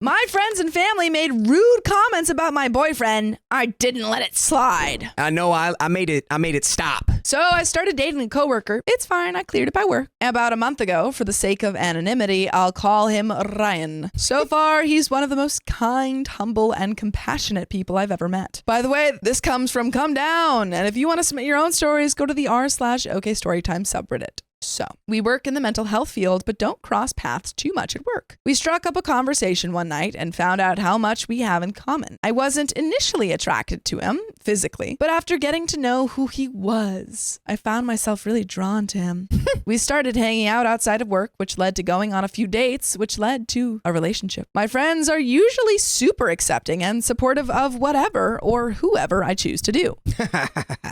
My friends and family made rude comments about my boyfriend. I didn't let it slide. I know I made it stop. So I started dating a coworker. It's fine. I cleared it by work. About a month ago, for the sake of anonymity, I'll call him Ryan. So far, he's one of the most kind, humble, and compassionate people I've ever met. By the way, this comes from Come Down. And if you want to submit your own stories, go to the r/OKStorytime subreddit. So, we work in the mental health field, but don't cross paths too much at work. We struck up a conversation one night and found out how much we have in common. I wasn't initially attracted to him, physically, but after getting to know who he was, I found myself really drawn to him. We started hanging out outside of work, which led to going on a few dates, which led to a relationship. My friends are usually super accepting and supportive of whatever or whoever I choose to do.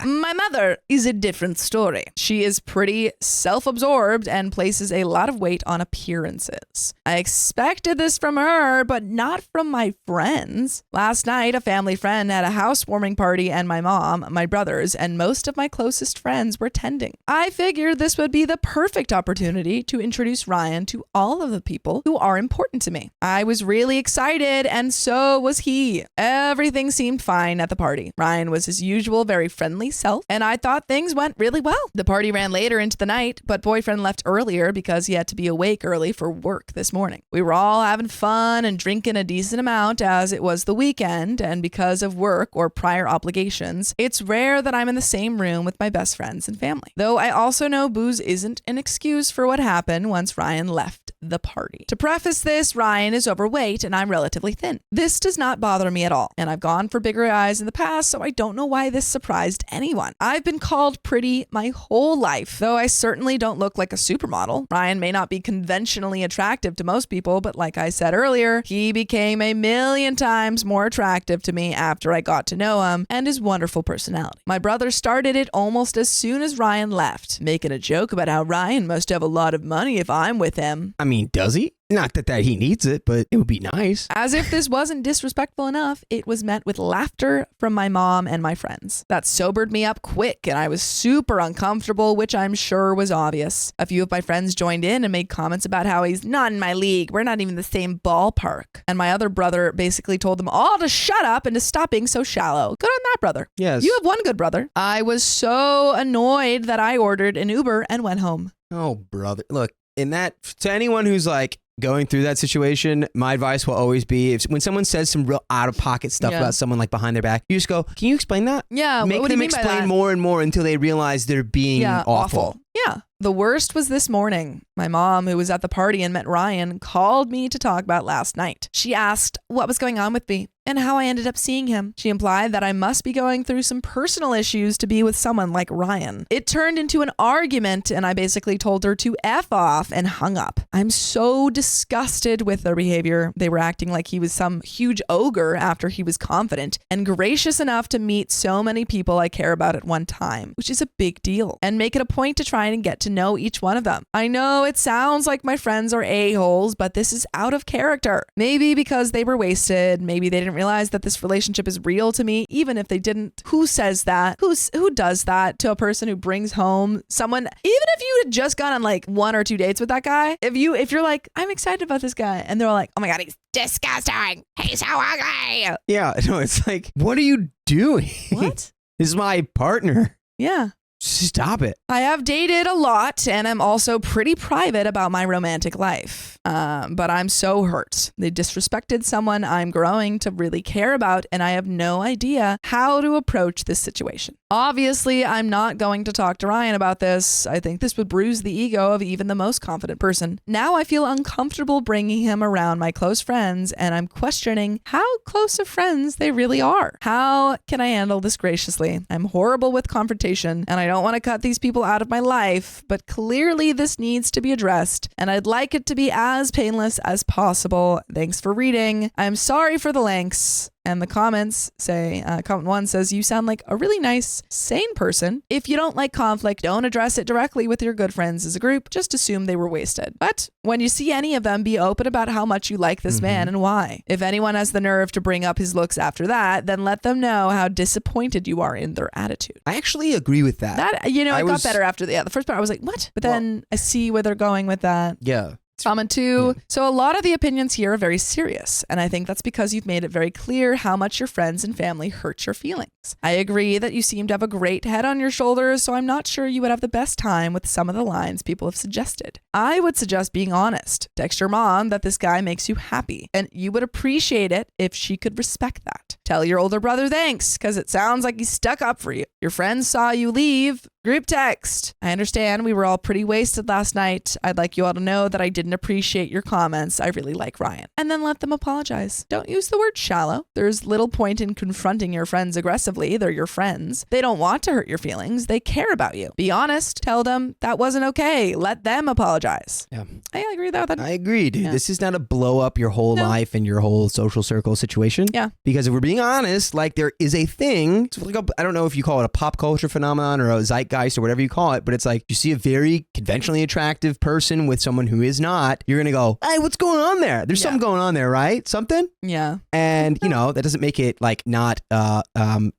My mother is a different story. She is pretty self-absorbed and places a lot of weight on appearances. I expected this from her, but not from my friends. Last night, a family friend had a housewarming party and my mom, my brothers, and most of my closest friends were attending. I figured this would be the perfect opportunity to introduce Ryan to all of the people who are important to me. I was really excited, and so was he. Everything seemed fine at the party. Ryan was his usual very friendly self, and I thought things went really well. The party ran later into the night, but boyfriend left earlier because he had to be awake early for work this morning. We were all having fun and drinking a decent amount as it was the weekend, and because of work or prior obligations, it's rare that I'm in the same room with my best friends and family. Though I also know booze isn't an excuse for what happened once Ryan left the party. To preface this, Ryan is overweight and I'm relatively thin. This does not bother me at all, and I've gone for bigger eyes in the past, so I don't know why this surprised anyone. I've been called pretty my whole life, though I certainly don't look like a supermodel. Ryan may not be conventionally attractive to most people, but like I said earlier, he became a million times more attractive to me after I got to know him and his wonderful personality. My brother started it almost as soon as Ryan left, making a joke about how Ryan must have a lot of money if I'm with him. I mean, does he? Not that he needs it, but it would be nice. As if this wasn't disrespectful enough, it was met with laughter from my mom and my friends. That sobered me up quick, and I was super uncomfortable, which I'm sure was obvious. A few of my friends joined in and made comments about how he's not in my league. We're not even the same ballpark. And my other brother basically told them all to shut up and to stop being so shallow. Good on that, brother. Yes. You have one good brother. I was so annoyed that I ordered an Uber and went home. Oh, brother. Look, to anyone who's like going through that situation, my advice will always be when someone says some real out of pocket stuff about someone like behind their back, you just go, can you explain that? Yeah. Make them explain more and more until they realize they're being awful. Yeah. The worst was this morning. My mom, who was at the party and met Ryan, called me to talk about last night. She asked what was going on with me and how I ended up seeing him. She implied that I must be going through some personal issues to be with someone like Ryan. It turned into an argument, and I basically told her to F off and hung up. I'm so disgusted with their behavior. They were acting like he was some huge ogre after he was confident and gracious enough to meet so many people I care about at one time, which is a big deal, and make it a point to try and get to know each one of them. I know it sounds like my friends are a-holes, but this is out of character. Maybe because they were wasted. Maybe they didn't realize that this relationship is real to me, even if they didn't. Who says that? Who does that to a person who brings home someone? Even if you had just gone on like 1 or 2 dates with that guy, if you're like, I'm excited about this guy, and they're like, oh my God, he's disgusting. He's so ugly. Yeah, no, it's like, what are you doing? What? This is my partner. Yeah. Stop it. I have dated a lot, and I'm also pretty private about my romantic life. But I'm so hurt. They disrespected someone I'm growing to really care about, and I have no idea how to approach this situation. Obviously, I'm not going to talk to Ryan about this. I think this would bruise the ego of even the most confident person. Now I feel uncomfortable bringing him around my close friends, and I'm questioning how close of friends they really are. How can I handle this graciously? I'm horrible with confrontation, and I don't want to cut these people out of my life, but clearly this needs to be addressed, and I'd like it to be as painless as possible. Thanks for reading. I'm sorry for the links. And the comments say, comment 1 says, you sound like a really nice, sane person. If you don't like conflict, don't address it directly with your good friends as a group. Just assume they were wasted. But when you see any of them, be open about how much you like this man and why. If anyone has the nerve to bring up his looks after that, then let them know how disappointed you are in their attitude. I actually agree with that. I got better after the first part. I was like, what? But then I see where they're going with that. Yeah. Comment 2. So a lot of the opinions here are very serious, and I think that's because you've made it very clear how much your friends and family hurt your feelings. I agree that you seem to have a great head on your shoulders, so I'm not sure you would have the best time with some of the lines people have suggested. I would suggest being honest. Text your mom that this guy makes you happy, and you would appreciate it if she could respect that. Tell your older brother thanks, because it sounds like he stuck up for you. Your friends saw you leave. Group text. I understand we were all pretty wasted last night. I'd like you all to know that I didn't appreciate your comments. I really like Ryan. And then let them apologize. Don't use the word shallow. There's little point in confronting your friends aggressively. They're your friends. They don't want to hurt your feelings. They care about you. Be honest. Tell them that wasn't okay. Let them apologize. Yeah. I agree with that. I agree, dude. Yeah. This is not a blow up your whole life and your whole social circle situation. Yeah. Because if we're being honest, like there is a thing, it's like I don't know if you call it a pop culture phenomenon or a zeitgeist or whatever you call it, but it's like you see a very conventionally attractive person with someone who is not, you're going to go, hey, what's going on there? There's something going on there, right? Something? Yeah. And, you know, that doesn't make it like not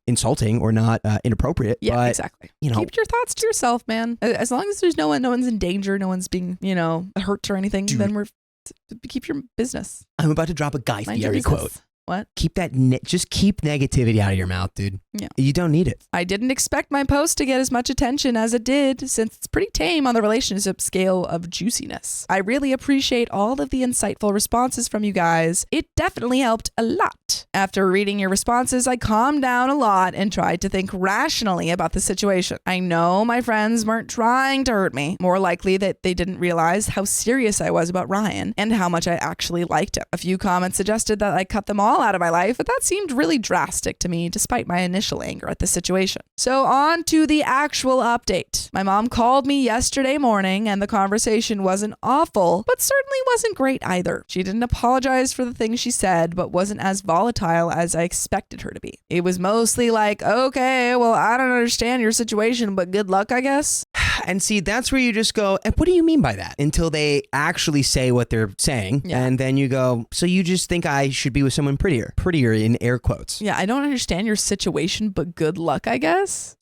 insulting or not inappropriate. Yeah, but, exactly. You know, keep your thoughts to yourself, man. As long as there's no one's in danger, no one's being, hurt or anything, then we're keep your business. I'm about to drop a Guy Fieri quote. What? Keep that, just keep negativity out of your mouth, dude. Yeah. You don't need it. I didn't expect my post to get as much attention as it did, since it's pretty tame on the relationship scale of juiciness. I really appreciate all of the insightful responses from you guys. It definitely helped a lot. After reading your responses, I calmed down a lot and tried to think rationally about the situation. I know my friends weren't trying to hurt me. More likely that they didn't realize how serious I was about Ryan and how much I actually liked him. A few comments suggested that I cut them all out of my life, but that seemed really drastic to me despite my initial anger at the situation. So on to the actual update. My mom called me yesterday morning and the conversation wasn't awful, but certainly wasn't great either. She didn't apologize for the things she said, but wasn't as volatile as I expected her to be. It was mostly like, okay, well, I don't understand your situation, but good luck, I guess. And see, that's where you just go, and what do you mean by that? Until they actually say what they're saying. Yeah. And then you go, so you just think I should be with someone prettier in air quotes. Yeah, I don't understand your situation, but good luck, I guess.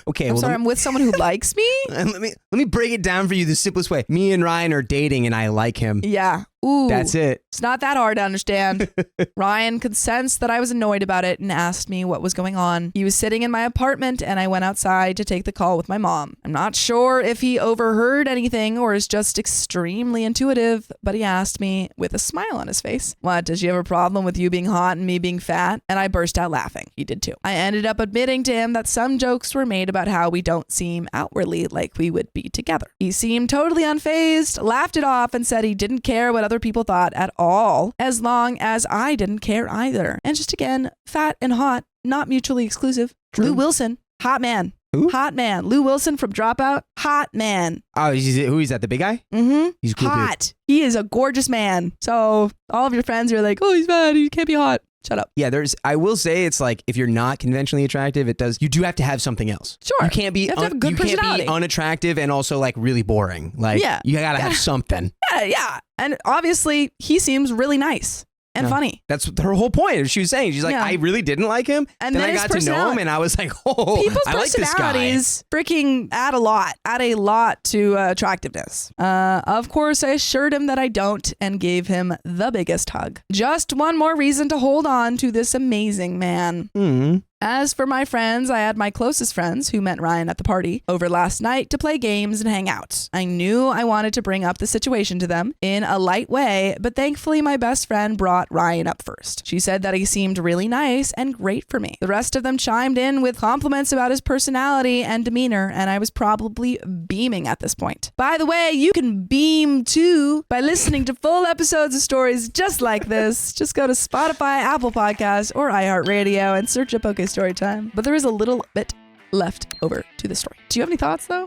Okay, I'm sorry, I'm with someone who likes me? Let me break it down for you the simplest way. Me and Ryan are dating and I like him. Yeah. Ooh, that's it. It's not that hard to understand. Ryan could sense that I was annoyed about it and asked me what was going on. He was sitting in my apartment and I went outside to take the call with my mom. I'm not sure if he overheard anything or is just extremely intuitive, but he asked me with a smile on his face, what, does she have a problem with you being hot and me being fat? And I burst out laughing. He did too. I ended up admitting to him that some jokes were made about how we don't seem outwardly like we would be together. He seemed totally unfazed, laughed it off, and said he didn't care what other people thought at all, as long as I didn't care either. And just again, fat and hot, not mutually exclusive. True. Lou Wilson, hot man. Who? Hot man. Lou Wilson from Dropout, hot man. Oh, who is that? The big guy? Mm-hmm. He's cool, hot. dude. He is a gorgeous man. So all of your friends are like, oh, he's fat. He can't be hot. Shut up. Yeah, I will say it's like if you're not conventionally attractive, you do have to have something else. Sure. You can't be, you have a good personality. Can't be unattractive and also like really boring. Like, you gotta have something. Yeah. And obviously he seems really nice and funny. That's her whole point. She was saying, she's like, I really didn't like him. And then I got to know him and I was like, people's I like this guy. Personalities freaking add a lot to attractiveness. Of course, I assured him that I don't and gave him the biggest hug. Just one more reason to hold on to this amazing man. Mm-hmm. As for my friends, I had my closest friends who met Ryan at the party over last night to play games and hang out. I knew I wanted to bring up the situation to them in a light way, but thankfully my best friend brought Ryan up first. She said that he seemed really nice and great for me. The rest of them chimed in with compliments about his personality and demeanor, and I was probably beaming at this point. By the way, you can beam too by listening to full episodes of stories just like this. Just go to Spotify, Apple Podcasts, or iHeartRadio and search up OK Storytime. But there is a little bit left over to the story. Do you have any thoughts though?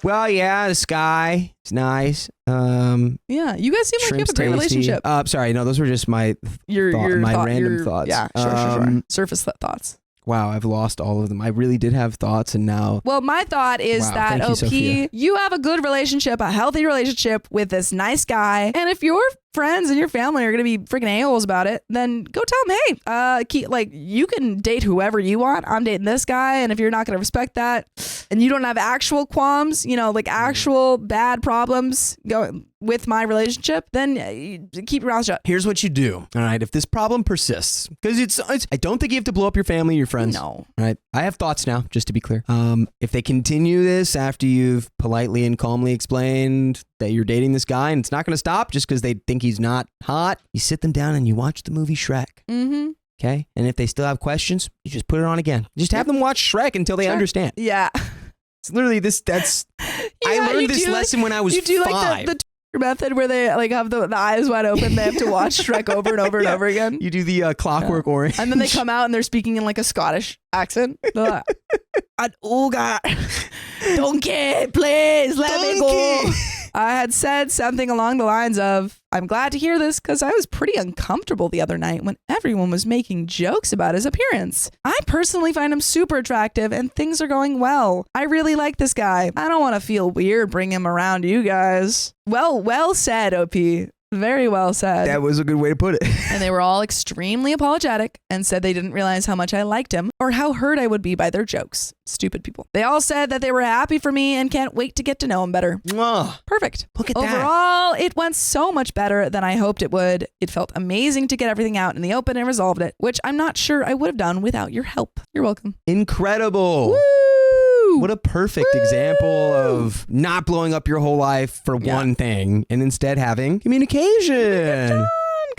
Well, yeah, the sky is nice. Yeah, you guys seem like you have a great relationship. Sorry, no, those were just my random thoughts. Yeah, sure. Surface thoughts. Wow, I've lost all of them. I really did have thoughts and now... Well, my thought is that, OP, you have a good relationship, a healthy relationship with this nice guy. And if you're friends and your family are going to be freaking a-holes about it, then go tell them, hey, you can date whoever you want. I'm dating this guy. And if you're not going to respect that and you don't have actual qualms, actual bad problems going with my relationship, then keep your mouth shut. Here's what you do. All right. If this problem persists, because I don't think you have to blow up your family, your friends. No. All right. I have thoughts now, just to be clear. If they continue this after you've politely and calmly explained that you're dating this guy and it's not going to stop just because they think he's not hot, you sit them down and you watch the movie Shrek. Mm-hmm. Okay. And if they still have questions, you just put it on again. Just have them watch Shrek until they understand. Yeah. It's literally I learned this lesson when I was 5. You do like the method where they have the eyes wide open. They have to watch Shrek over and over and over again. You do the Clockwork Orange. And then they come out and they're speaking in like a Scottish accent. They're like, oh God, donkey, please let me go. I had said something along the lines of, I'm glad to hear this because I was pretty uncomfortable the other night when everyone was making jokes about his appearance. I personally find him super attractive and things are going well. I really like this guy. I don't want to feel weird bringing him around you guys. Well said, OP. Very well said. That was a good way to put it. And they were all extremely apologetic and said they didn't realize how much I liked him or how hurt I would be by their jokes. Stupid people. They all said that they were happy for me and can't wait to get to know him better. Mwah. Perfect. Look at that. Overall, it went so much better than I hoped it would. It felt amazing to get everything out in the open and resolved it, which I'm not sure I would have done without your help. You're welcome. Incredible. Woo! What a perfect example of not blowing up your whole life for one thing and instead having communication.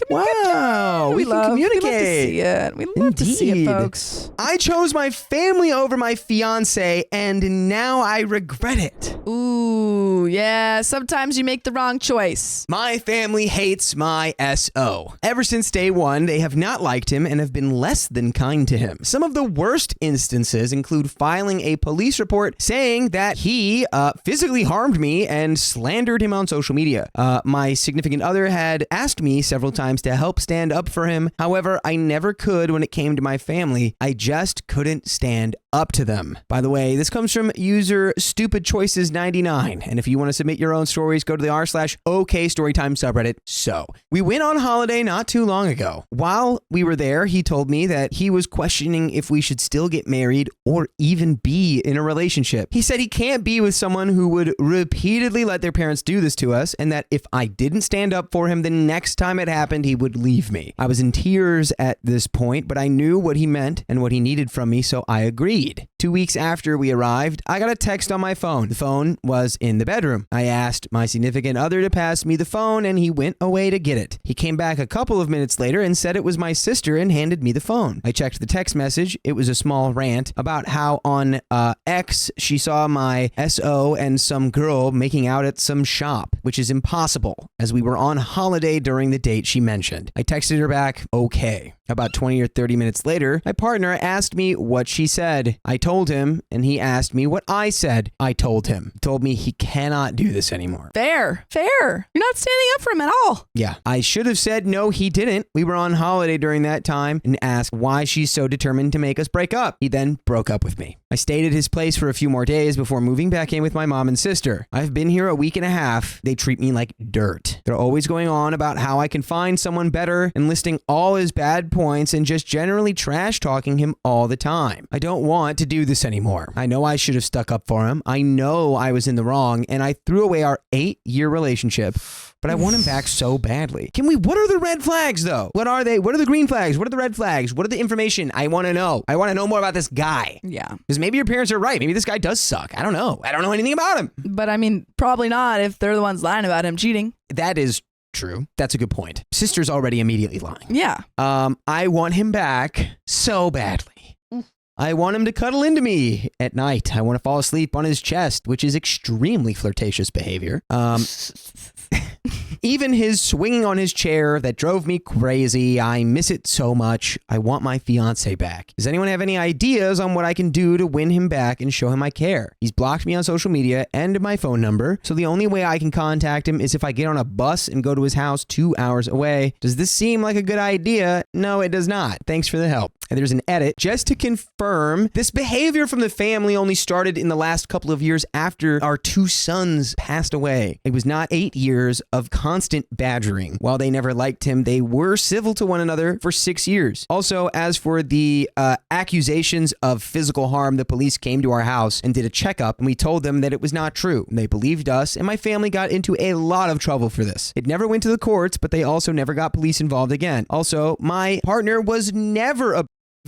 Wow, we can communicate. We love to see it, folks. I chose my family over my fiance, and now I regret it. Ooh, yeah. Sometimes you make the wrong choice. My family hates my SO. Ever since day one, they have not liked him and have been less than kind to him. Some of the worst instances include filing a police report saying that he physically harmed me and slandered him on social media. My significant other had asked me several times to help stand up for him. However, I never could when it came to my family. I just couldn't stand up to them. By the way, this comes from user stupidchoices99. And if you want to submit your own stories, go to the r/OK storytime subreddit. So we went on holiday not too long ago. While we were there, he told me that he was questioning if we should still get married or even be in a relationship. He said he can't be with someone who would repeatedly let their parents do this to us, and that if I didn't stand up for him the next time it happened, he would leave me. I was in tears at this point, but I knew what he meant and what he needed from me, so I agreed. 2 weeks after we arrived, I got a text on my phone. The phone was in the bedroom. I asked my significant other to pass me the phone, and he went away to get it. He came back a couple of minutes later and said it was my sister and handed me the phone. I checked the text message. It was a small rant about how on X she saw my SO and some girl making out at some shop, which is impossible, as we were on holiday during the date she mentioned. I texted her back, okay. About 20 or 30 minutes later, my partner asked me what she said. I told him, and he asked me what I said. I told him. He told me he cannot do this anymore. Fair. You're not standing up for him at all. Yeah. I should have said no, he didn't. We were on holiday during that time and asked why she's so determined to make us break up. He then broke up with me. I stayed at his place for a few more days before moving back in with my mom and sister. I've been here a week and a half. They treat me like dirt. They're always going on about how I can find someone better and listing all his bad points and just generally trash talking him all the time. I don't want to do this anymore. I know I should have stuck up for him. I know I was in the wrong, and I threw away our 8-year relationship. But I want him back so badly. What are the red flags though? What are they? What are the green flags? What are the red flags? What are the information? I want to know. I want to know more about this guy. Yeah. Because maybe your parents are right. Maybe this guy does suck. I don't know. I don't know anything about him. But I mean, probably not if they're the ones lying about him cheating. That is true. That's a good point. Sister's already immediately lying. Yeah. I want him back so badly. I want him to cuddle into me at night. I want to fall asleep on his chest, which is extremely flirtatious behavior. Even his swinging on his chair that drove me crazy. I miss it so much. I want my fiance back. Does anyone have any ideas on what I can do to win him back and show him I care? He's blocked me on social media and my phone number, so the only way I can contact him is if I get on a bus and go to his house 2 hours away. Does this seem like a good idea? No, it does not. Thanks for the help. And there's an edit just to confirm this behavior from the family only started in the last couple of years after our 2 sons passed away. It was not 8 years of constant badgering. While they never liked him, they were civil to one another for 6 years. Also, as for the accusations of physical harm, the police came to our house and did a checkup, and we told them that it was not true. They believed us, and my family got into a lot of trouble for this. It never went to the courts, but they also never got police involved again. Also, my partner was never a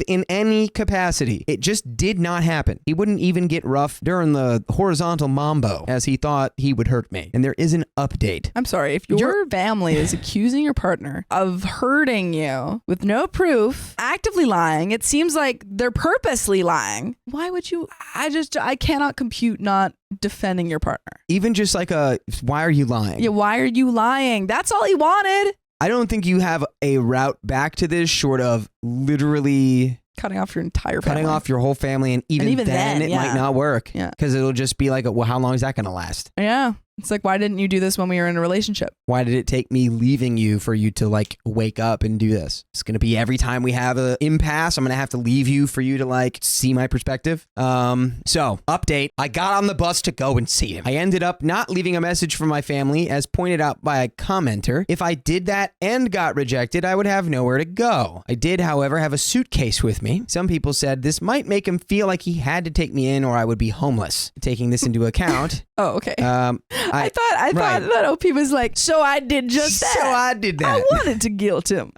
in any capacity. It just did not happen. He wouldn't even get rough during the horizontal mambo as he thought he would hurt me. And there is an update. I'm sorry, if your family is accusing your partner of hurting you with no proof, actively lying, it seems like they're purposely lying. Why would you? I cannot compute not defending your partner. Even just like why are you lying? Yeah, why are you lying? That's all he wanted. I don't think you have a route back to this short of literally cutting off your entire family. Cutting off your whole family, and even then it might not work. Yeah. Because it'll just be like, well, how long is that going to last? Yeah. It's like, why didn't you do this when we were in a relationship? Why did it take me leaving you for you to like wake up and do this? It's going to be every time we have an impasse, I'm going to have to leave you for you to like see my perspective. So update, I got on the bus to go and see him. I ended up not leaving a message for my family as pointed out by a commenter. If I did that and got rejected, I would have nowhere to go. I did, however, have a suitcase with me. Some people said this might make him feel like he had to take me in or I would be homeless. Taking this into account. Oh, okay. I thought that OP was like, so I did just that. So I did that. I wanted to guilt him.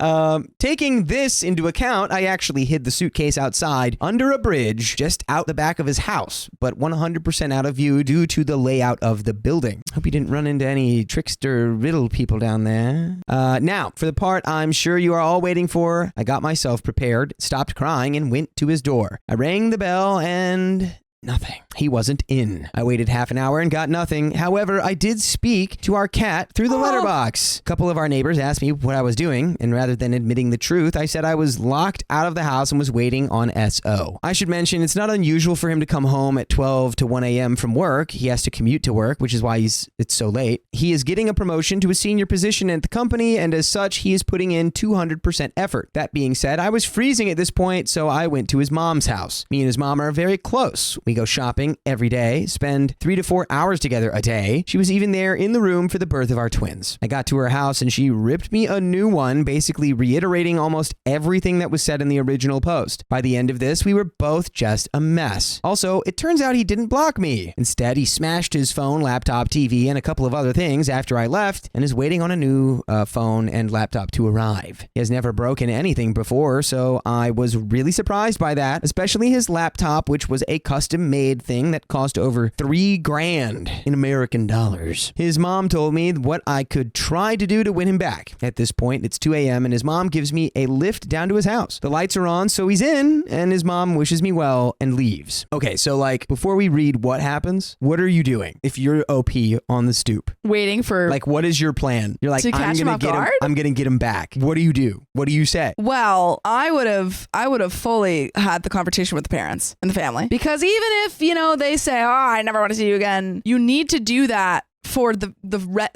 Taking this into account, I actually hid the suitcase outside under a bridge just out the back of his house, but 100% out of view due to the layout of the building. Hope you didn't run into any trickster riddle people down there. Now, for the part I'm sure you are all waiting for, I got myself prepared, stopped crying, and went to his door. I rang the bell and nothing. He wasn't in. I waited half an hour and got nothing. However, I did speak to our cat through the letterbox. A couple of our neighbors asked me what I was doing, and rather than admitting the truth, I said I was locked out of the house and was waiting on SO. I should mention, it's not unusual for him to come home at 12 to 1 a.m. from work. He has to commute to work, which is why it's so late. He is getting a promotion to a senior position at the company, and as such, he is putting in 200% effort. That being said, I was freezing at this point, so I went to his mom's house. Me and his mom are very close. We go shopping every day, spend 3 to 4 hours together a day. She was even there in the room for the birth of our twins. I got to her house and she ripped me a new one, basically reiterating almost everything that was said in the original post. By the end of this, we were both just a mess. Also, it turns out he didn't block me. Instead, he smashed his phone, laptop, TV, and a couple of other things after I left and is waiting on a new phone and laptop to arrive. He has never broken anything before, so I was really surprised by that, especially his laptop, which was a custom-made thing that cost over $3,000 in American dollars. His mom told me what I could try to do to win him back. At this point, it's 2 a.m. and his mom gives me a lift down to his house. The lights are on, so he's in, and his mom wishes me well and leaves. Okay, so like, before we read what happens, what are you doing if you're OP on the stoop? Waiting for... Like, what is your plan? You're like, to catch him off guard? I'm gonna get him back. What do you do? What do you say? Well, I would have fully had the conversation with the parents and the family, because even if, they say, I never want to see you again, you need to do that for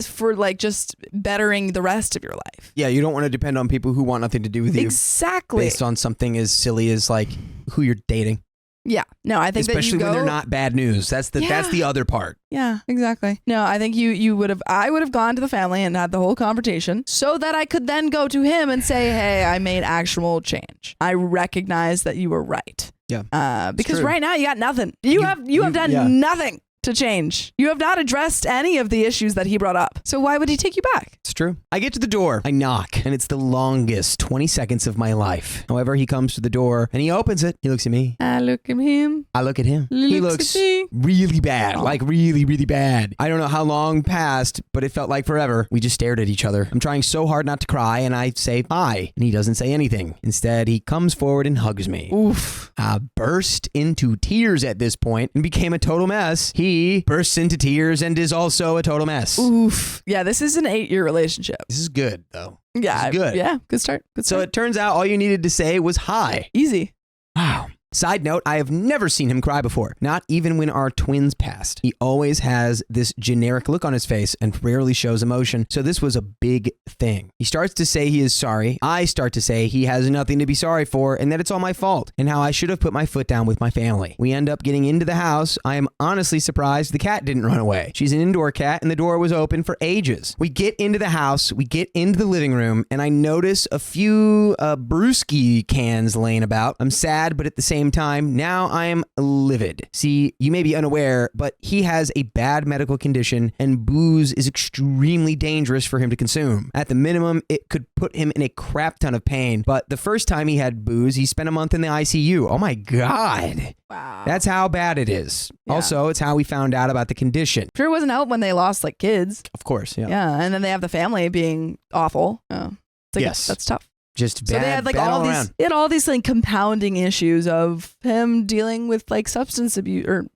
for like just bettering the rest of your life. Yeah, you don't want to depend on people who want nothing to do with you. Exactly. Based on something as silly as like who you're dating. Yeah. No, I think especially that when they're not bad news. That's the other part. Yeah, exactly. No, I think I would have gone to the family and had the whole confrontation so that I could then go to him and say, hey, I made actual change. I recognize that you were right. Yeah. Because right now you got nothing. You have done nothing to change. You have not addressed any of the issues that he brought up. So why would he take you back? It's true. I get to the door. I knock, and it's the longest 20 seconds of my life. However, he comes to the door, and he opens it. He looks at me. I look at him. I look at him. He looks really bad, like really, really bad. I don't know how long passed, but it felt like forever. We just stared at each other. I'm trying so hard not to cry, and I say hi, and he doesn't say anything. Instead, he comes forward and hugs me. Oof. I burst into tears at this point and became a total mess. He bursts into tears and is also a total mess. Oof. Yeah, this is an 8-year relationship. This is good, though. Yeah. This is good. Yeah, good start. So it turns out all you needed to say was hi. Easy. Wow. Side note, I have never seen him cry before, not even when our twins passed. He always has this generic look on his face and rarely shows emotion, so this was a big thing. He starts to say he is sorry. I start to say he has nothing to be sorry for and that it's all my fault and how I should have put my foot down with my family. We end up getting into the house. I am honestly surprised the cat didn't run away. She's an indoor cat and the door was open for ages. We get into the house, we get into the living room, and I notice a few brewski cans laying about. I'm sad, but at the same time, now I am livid. See, you may be unaware, but he has a bad medical condition and booze is extremely dangerous for him to consume. At the minimum, it could put him in a crap ton of pain, but the first time he had booze, he spent a month in the ICU. Oh my God. Wow. That's how bad it is. Yeah. Also, it's how we found out about the condition. Sure wasn't out when they lost like kids. Of course, yeah. Yeah, and then they have the family being awful. Oh. It's like, Yes. That's tough. Just bad, So they had like bad all these, around. they had all these like compounding issues of him dealing with like substance abuse or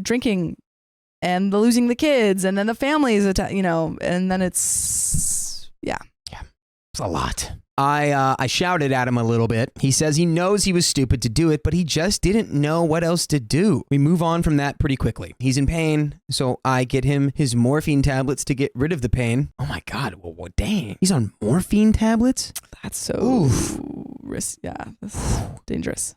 drinking, and the losing the kids, and then the families, and then it's It's a lot. I shouted at him a little bit. He says he knows he was stupid to do it, but he just didn't know what else to do. We move on from that pretty quickly. He's in pain, so I get him his morphine tablets to get rid of the pain. Oh my God, well, dang. He's on morphine tablets? that's so that's dangerous.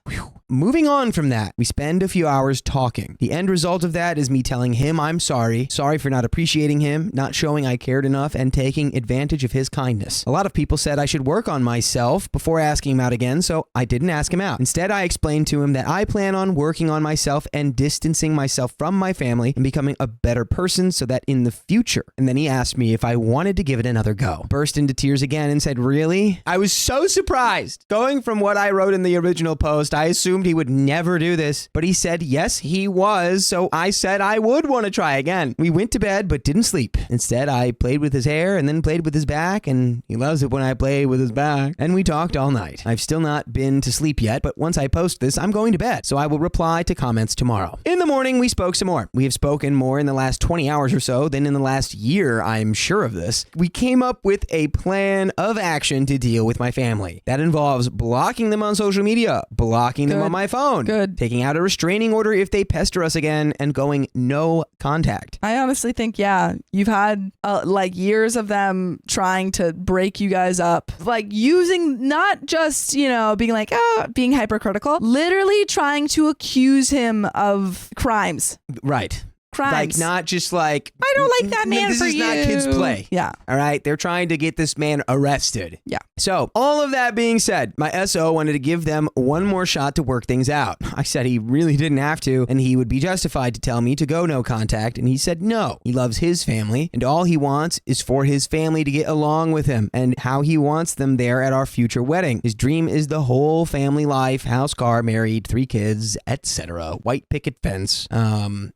Moving on from that, we spend a few hours talking. The end result of that is me telling him I'm sorry for not appreciating him, not showing I cared enough, and taking advantage of his kindness. A lot of people said I should work on myself before asking him out again, so I didn't ask him out. Instead, I explained to him that I plan on working on myself and distancing myself from my family and becoming a better person so that in the future. And then he asked me if I wanted to give it another go. Burst into tears again and said, "Really?" I was so surprised. Going from what I wrote in the original post, I assumed he would never do this, but he said yes, he was, so I said I would want to try again. We went to bed but didn't sleep. Instead, I played with his hair and then played with his back, and he loves it when I play with his back. And we talked all night. I've still not been to sleep yet, but once I post this, I'm going to bed, so I will reply to comments tomorrow. In the morning, we spoke some more. We have spoken more in the last 20 hours or so than in the last year, I'm sure of this. We came up with a plan of action to deal with my family. That involves blocking them on social media, blocking them on my phone, taking out a restraining order if they pester us again, and going no contact. I honestly think, you've had like years of them trying to break you guys up, like using not just, being like, being hypercritical, literally trying to accuse him of crimes. Right. Crimes. Like, not just like, I don't like that man for you. This is not kids play. Yeah. All right. They're trying to get this man arrested. Yeah. So all of that being said, my SO wanted to give them one more shot to work things out. I said he really didn't have to, and he would be justified to tell me to go no contact. And he said no. He loves his family, and all he wants is for his family to get along with him and how he wants them there at our future wedding. His dream is the whole family life, house, car, married, 3 kids, etc. White picket fence.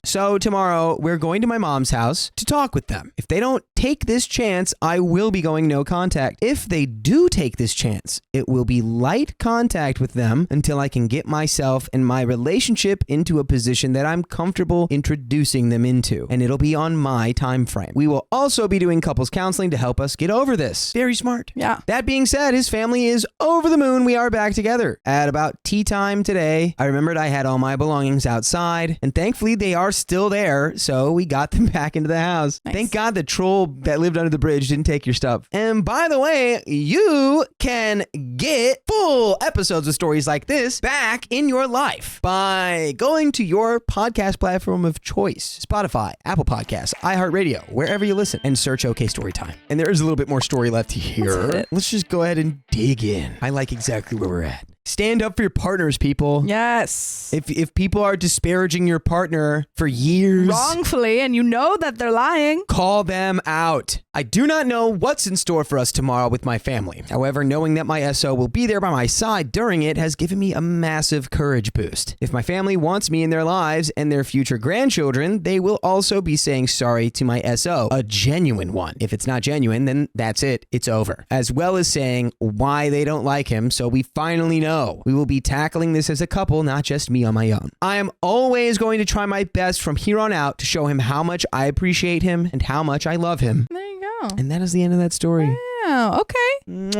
So tomorrow, we're going to my mom's house to talk with them. If they don't take this chance, I will be going no contact. If they do take this chance, it will be light contact with them until I can get myself and my relationship into a position that I'm comfortable introducing them into, and it'll be on my time frame. We will also be doing couples counseling to help us get over this. Very smart. Yeah. That being said, his family is over the moon. We are back together. At about tea time today, I remembered I had all my belongings outside, and thankfully they are still there. So we got them back into the house. Nice. Thank God the troll that lived under the bridge didn't take your stuff. And by the way, you can get full episodes of stories like this back in your life by going to your podcast platform of choice. Spotify, Apple Podcasts, iHeartRadio, wherever you listen, and search OK Storytime. And there is a little bit more story left here. Let's just go ahead and dig in. I like exactly where we're at. Stand up for your partners, people. Yes. If people are disparaging your partner for years, wrongfully, and you know that they're lying, call them out. I do not know what's in store for us tomorrow with my family. However, knowing that my SO will be there by my side during it has given me a massive courage boost. If my family wants me in their lives and their future grandchildren, they will also be saying sorry to my SO, a genuine one. If it's not genuine, then that's it. It's over. As well as saying why they don't like him, so we finally know. We will be tackling this as a couple, not just me on my own. I am always going to try my best from here on out to show him how much I appreciate him and how much I love him. there you go. And that is the end of that story. Wow. Okay.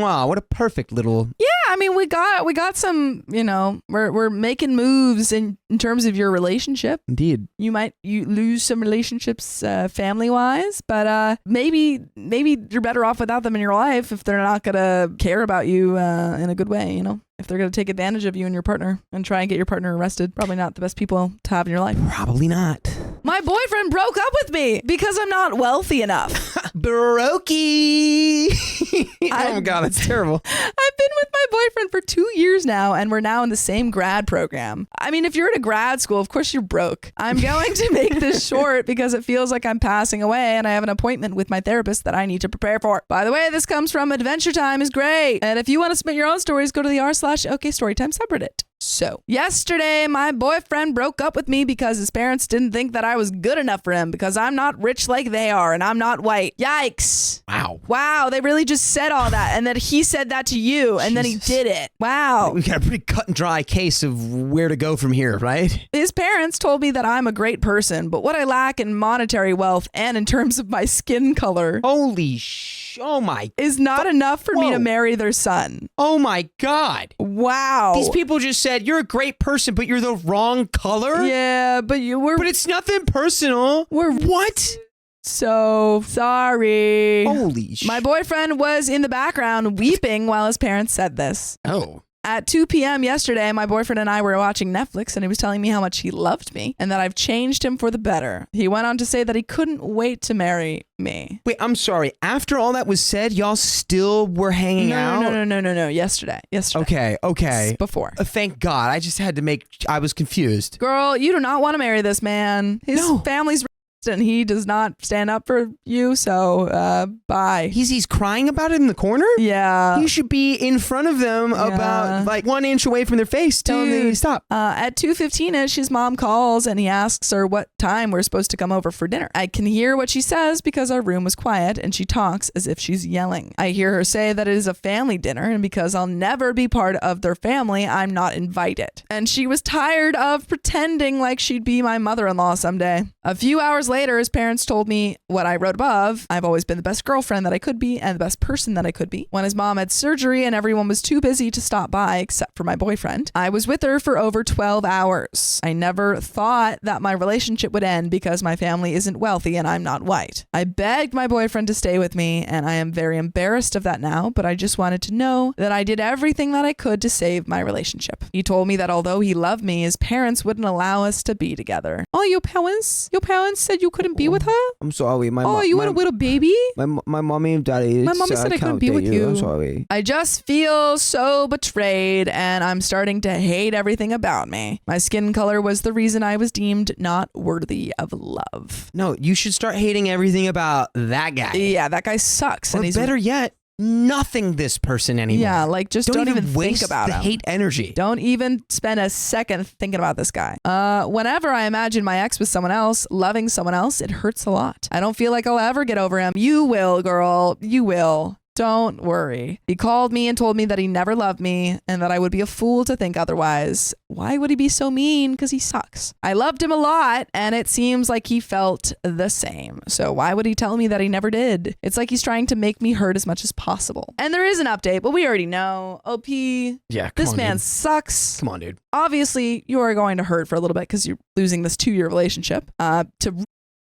Wow, what a perfect little. Yeah, I mean, we got some, we're making moves in terms of your relationship. Indeed. You lose some relationships family wise, but maybe you're better off without them in your life if they're not gonna care about you in a good way, if they're gonna take advantage of you and your partner and try and get your partner arrested. Probably not the best people to have in your life. Probably not. My boyfriend broke up with me because I'm not wealthy enough. Brokey. Oh my God, that's terrible. I've been with my boyfriend for 2 years now, and we're now in the same grad program. I mean, if you're at a grad school, of course you're broke. I'm going to make this short because it feels like I'm passing away and I have an appointment with my therapist that I need to prepare for. By the way, this comes from Adventure Time is great. And if you want to submit your own stories, go to the r/OKStorytime subreddit. So, yesterday, my boyfriend broke up with me because his parents didn't think that I was good enough for him because I'm not rich like they are and I'm not white. Yikes. Wow, they really just said all that, and then he said that to you, and then he did it. Wow. We got a pretty cut and dry case of where to go from here, right? His parents told me that I'm a great person, but what I lack in monetary wealth and in terms of my skin color Oh my. is not enough for me to marry their son. Oh my God. Wow. These people just said, you're a great person, but you're the wrong color? Yeah, but But it's nothing personal. What? So sorry. Holy shit. My boyfriend was in the background weeping while his parents said this. Oh. At 2 p.m. yesterday, my boyfriend and I were watching Netflix, and he was telling me how much he loved me and that I've changed him for the better. He went on to say that he couldn't wait to marry me. Wait, I'm sorry. After all that was said, y'all still were hanging out? No. Yesterday. Okay. Before. Thank God. I was confused. Girl, you do not want to marry this man. His family's and he does not stand up for you, so bye. He's crying about it in the corner? Yeah. You should be in front of them about like 1 inch away from their face telling them to stop. At 2:15ish, his mom calls and he asks her what time we're supposed to come over for dinner. I can hear what she says because our room was quiet and she talks as if she's yelling. I hear her say that it is a family dinner and because I'll never be part of their family, I'm not invited. And she was tired of pretending like she'd be my mother-in-law someday. A few hours later, his parents told me what I wrote above. I've always been the best girlfriend that I could be and the best person that I could be. When his mom had surgery and everyone was too busy to stop by except for my boyfriend, I was with her for over 12 hours. I never thought that my relationship would end because my family isn't wealthy and I'm not white. I begged my boyfriend to stay with me and I am very embarrassed of that now, but I just wanted to know that I did everything that I could to save my relationship. He told me that although he loved me, his parents wouldn't allow us to be together. Oh, your parents said you couldn't be with her? I'm sorry. You want a little baby? My mommy and daddy. My mommy said I couldn't be with you. I'm sorry. I just feel so betrayed and I'm starting to hate everything about me. My skin color was the reason I was deemed not worthy of love. No, you should start hating everything about that guy. Yeah, that guy sucks. Or and he's better yet, nothing this person anymore. Yeah, like just don't even waste think about the him. hate energy. Don't even spend a second thinking about this guy. Whenever I imagine my ex with someone else, loving someone else, it hurts a lot. I don't feel like I'll ever get over him. You will, girl. You will. Don't worry. He called me and told me that he never loved me and that I would be a fool to think otherwise. Why would he be so mean? Because he sucks. I loved him a lot and it seems like he felt the same. So why would he tell me that he never did? It's like he's trying to make me hurt as much as possible. And there is an update, but we already know. OP, this man sucks. Come on, dude. Obviously, you are going to hurt for a little bit because you're losing this 2-year relationship to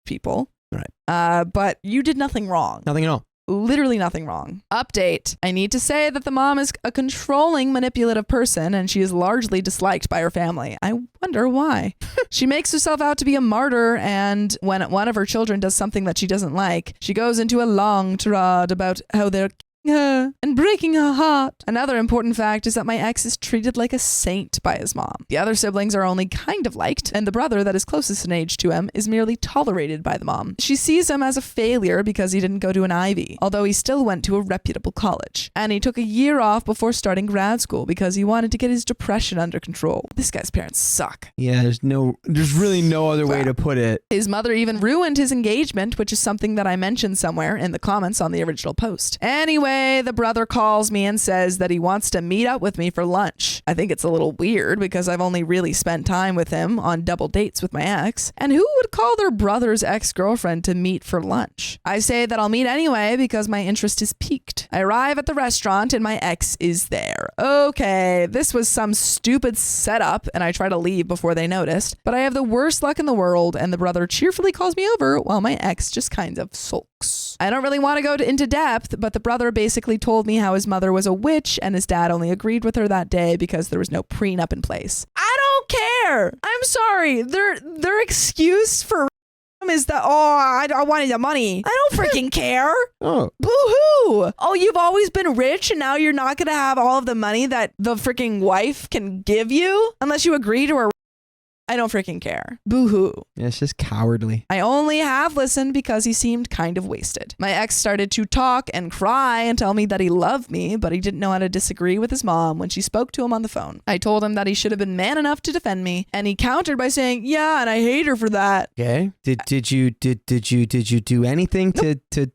people. Right. But you did nothing wrong. Nothing at all. Literally nothing wrong. Update. I need to say that the mom is a controlling, manipulative person and she is largely disliked by her family. I wonder why. She makes herself out to be a martyr and when one of her children does something that she doesn't like, she goes into a long tirade about how they're her and breaking her heart. Another important fact is that my ex is treated like a saint by his mom. The other siblings are only kind of liked, and the brother that is closest in age to him is merely tolerated by the mom. She sees him as a failure because he didn't go to an Ivy, although he still went to a reputable college. And he took a year off before starting grad school because he wanted to get his depression under control. This guy's parents suck. Yeah, there's really no other way to put it. His mother even ruined his engagement, which is something that I mentioned somewhere in the comments on the original post. Anyway, Anyway, the brother calls me and says that he wants to meet up with me for lunch. I think it's a little weird because I've only really spent time with him on double dates with my ex. And who would call their brother's ex-girlfriend to meet for lunch? I say that I'll meet anyway because my interest is piqued. I arrive at the restaurant and my ex is there. Okay, this was some stupid setup and I try to leave before they noticed, but I have the worst luck in the world and the brother cheerfully calls me over while my ex just kind of sulks. I don't really want to go into depth, but the brother basically told me how his mother was a witch and his dad only agreed with her that day because there was no prenup in place. I don't care. I'm sorry. Their excuse for is that, I wanted the money. I don't freaking care. Oh. Boo-hoo. Oh, you've always been rich and now you're not going to have all of the money that the freaking wife can give you unless you agree to her. I don't freaking care. Boo-hoo. Yeah, it's just cowardly. I only have listened because he seemed kind of wasted. My ex started to talk and cry and tell me that he loved me, but he didn't know how to disagree with his mom when she spoke to him on the phone. I told him that he should have been man enough to defend me, and he countered by saying, "Yeah, and I hate her for that." Okay. Did you do anything to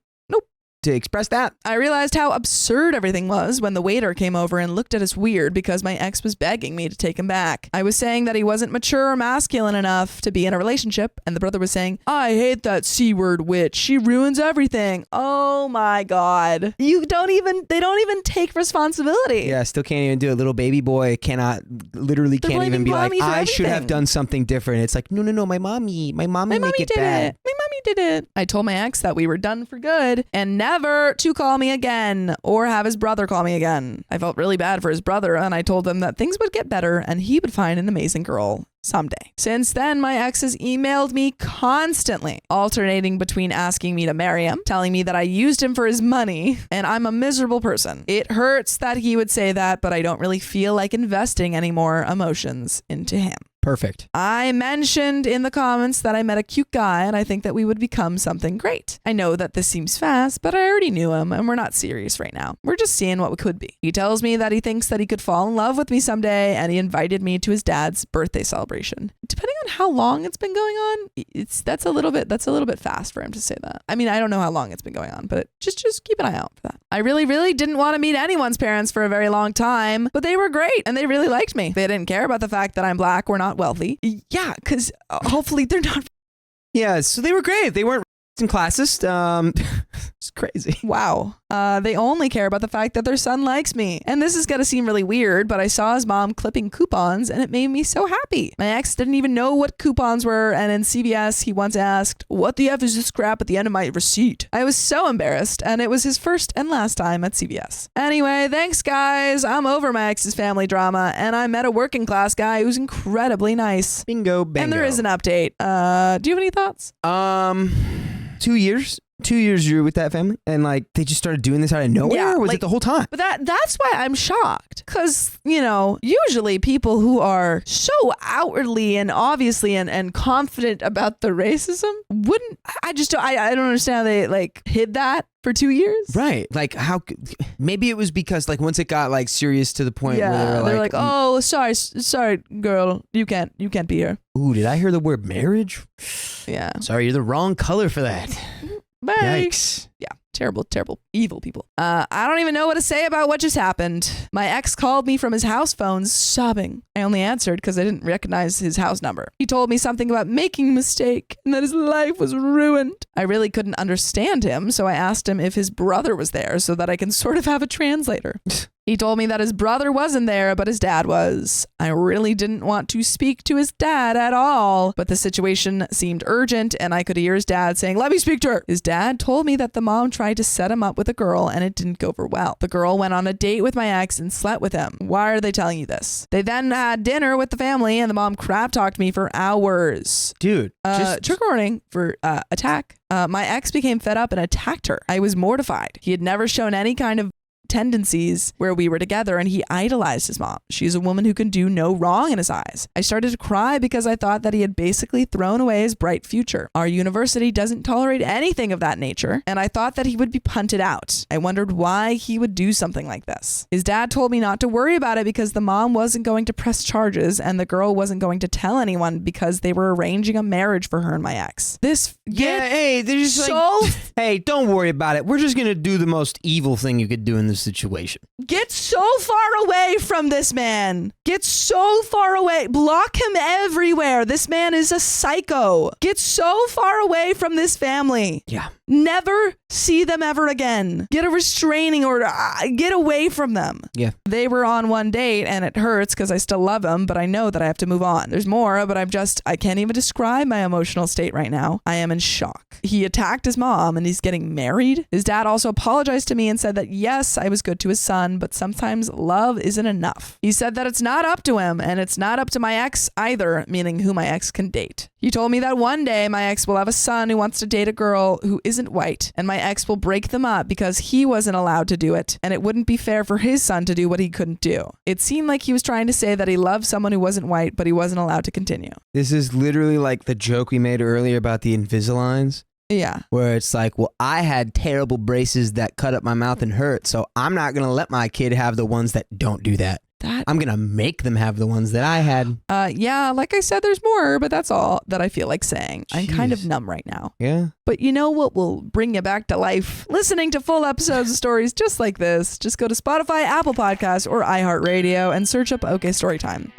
express that? I realized how absurd everything was when the waiter came over and looked at us weird because my ex was begging me to take him back. I was saying that he wasn't mature or masculine enough to be in a relationship, and the brother was saying, "I hate that C-word witch. She ruins everything." Oh my God. They don't even take responsibility. Yeah, still can't even do it. Little baby boy literally can't even be like, I should have done something different. It's like, no, my mommy make it bad. My mommy did it. I told my ex that we were done for good and never to call me again or have his brother call me again. I felt really bad for his brother and I told him that things would get better and he would find an amazing girl someday. Since then, my ex has emailed me constantly, alternating between asking me to marry him, telling me that I used him for his money, and I'm a miserable person. It hurts that he would say that, but I don't really feel like investing any more emotions into him. Perfect. I mentioned in the comments that I met a cute guy and I think that we would become something great. I know that this seems fast, but I already knew him and we're not serious right now. We're just seeing what we could be. He tells me that he thinks that he could fall in love with me someday and he invited me to his dad's birthday celebration. Depending on how long it's been going on, that's a little bit fast for him to say that. I mean, I don't know how long it's been going on, but just keep an eye out for that. I really didn't want to meet anyone's parents for a very long time, but they were great and they really liked me. They didn't care about the fact that I'm black or not wealthy. Yeah, because hopefully they're not. Yeah, so they were great. They weren't in classes. It's crazy. Wow. They only care about the fact that their son likes me. And this is going to seem really weird, but I saw his mom clipping coupons and it made me so happy. My ex didn't even know what coupons were, and in CVS, he once asked, "What the F is this crap at the end of my receipt?" I was so embarrassed, and it was his first and last time at CVS. Anyway, thanks guys. I'm over my ex's family drama, and I met a working class guy who's incredibly nice. Bingo, bango. And there is an update. Do you have any thoughts? 2 years. 2 years you were with that family and like they just started doing this out of nowhere, or was it the whole time? But that's why I'm shocked, because usually people who are so outwardly and obviously and confident about the racism wouldn't. I don't understand how they like hid that for 2 years. Right. Like how maybe it was because like once it got like serious to the point where they're like, "Oh, sorry girl, you can't be here." Ooh, did I hear the word marriage? Yeah. Sorry, you're the wrong color for that. Bye. Yikes. Yeah. Terrible, evil people. I don't even know what to say about what just happened. My ex called me from his house phone sobbing. I only answered because I didn't recognize his house number. He told me something about making a mistake and that his life was ruined. I really couldn't understand him, so I asked him if his brother was there so that I can sort of have a translator. He told me that his brother wasn't there, but his dad was. I really didn't want to speak to his dad at all, but the situation seemed urgent and I could hear his dad saying, "Let me speak to her." His dad told me that the mom tried to set him up with a girl and it didn't go over well. The girl went on a date with my ex and slept with him. Why are they telling you this? They then had dinner with the family and the mom crap talked me for hours. Dude. Trigger warning for attack. My ex became fed up and attacked her. I was mortified. He had never shown any kind of tendencies where we were together, and he idolized his mom. She's a woman who can do no wrong in his eyes. I started to cry because I thought that he had basically thrown away his bright future. Our university doesn't tolerate anything of that nature, and I thought that he would be punted out. I wondered why he would do something like this. His dad told me not to worry about it because the mom wasn't going to press charges and the girl wasn't going to tell anyone because they were arranging a marriage for her and my ex. Hey, they're just hey, don't worry about it. We're just going to do the most evil thing you could do in this situation. Get so far away from this man. Get so far away. Block him everywhere. This man is a psycho. Get so far away from this family. Yeah. Never see them ever again. Get a restraining order. Get away from them. Yeah. They were on one date and it hurts because I still love him, but I know that I have to move on. There's more, but I can't even describe my emotional state right now. I am in shock. He attacked his mom and he's getting married. His dad also apologized to me and said that yes, I was good to his son, but sometimes love isn't enough. He said that it's not up to him and it's not up to my ex either, meaning who my ex can date. He told me that one day my ex will have a son who wants to date a girl who isn't white, and my ex will break them up because he wasn't allowed to do it, and it wouldn't be fair for his son to do what he couldn't do. It seemed like he was trying to say that he loved someone who wasn't white, but he wasn't allowed to continue. This is literally like the joke we made earlier about the Invisaligns. Yeah. Where it's like, well, I had terrible braces that cut up my mouth and hurt, so I'm not going to let my kid have the ones that don't do that. I'm going to make them have the ones that I had. Yeah, like I said, there's more, but that's all that I feel like saying. Jeez. I'm kind of numb right now. Yeah. But you know what will bring you back to life? Listening to full episodes of stories just like this. Just go to Spotify, Apple Podcasts, or iHeartRadio and search up OK Storytime.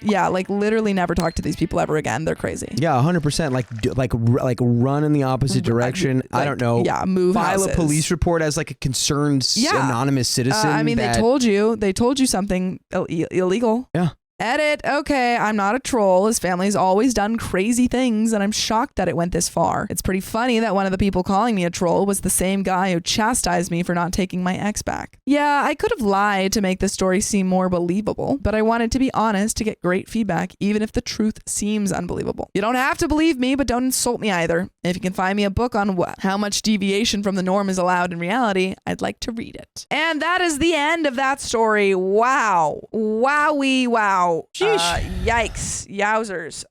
Yeah, like literally never talk to these people ever again. They're crazy. Yeah, 100%. Like run in the opposite direction. Like, I don't know. Yeah, move File houses. a police report as like a concerned anonymous citizen. I mean, they told you something illegal. Yeah. Edit. Okay, I'm not a troll. His family's always done crazy things, and I'm shocked that it went this far. It's pretty funny that one of the people calling me a troll was the same guy who chastised me for not taking my ex back. Yeah, I could have lied to make the story seem more believable, but I wanted to be honest to get great feedback, even if the truth seems unbelievable. You don't have to believe me, but don't insult me either. If you can find me a book on how much deviation from the norm is allowed in reality, I'd like to read it. And that is the end of that story. Wow. Wowee wow. Yikes. Yowzers.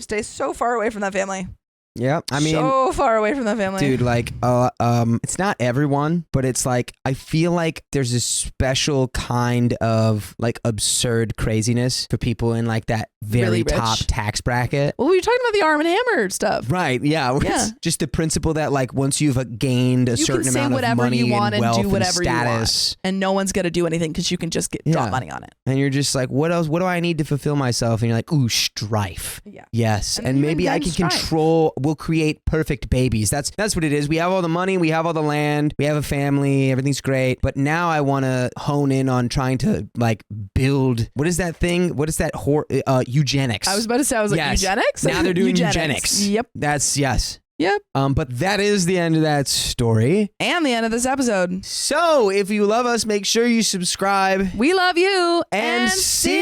Stay so far away from that family. Yeah, I mean, so far away from that family, dude. Like, it's not everyone, but it's like I feel like there's a special kind of like absurd craziness for people in like that very really top tax bracket. Well, we were talking about the Arm and Hammer stuff, right? Yeah, yeah. Just the principle that like once you've gained a certain amount of money you want and wealth do whatever and status, you want, and no one's gonna do anything because you can just drop money on it. And you're just like, what else? What do I need to fulfill myself? And you're like, ooh, strife. Yeah. Yes, and maybe I can control. We'll create perfect babies. That's what it is. We have all the money, we have all the land, we have a family, everything's great. But now I want to hone in on trying to like build. What is that thing? What is that? Eugenics. I was about to say. I was like, eugenics. Now they're doing eugenics. Yep. That's yes. Yep. But that is the end of that story. And the end of this episode. So if you love us, make sure you subscribe. We love you. And see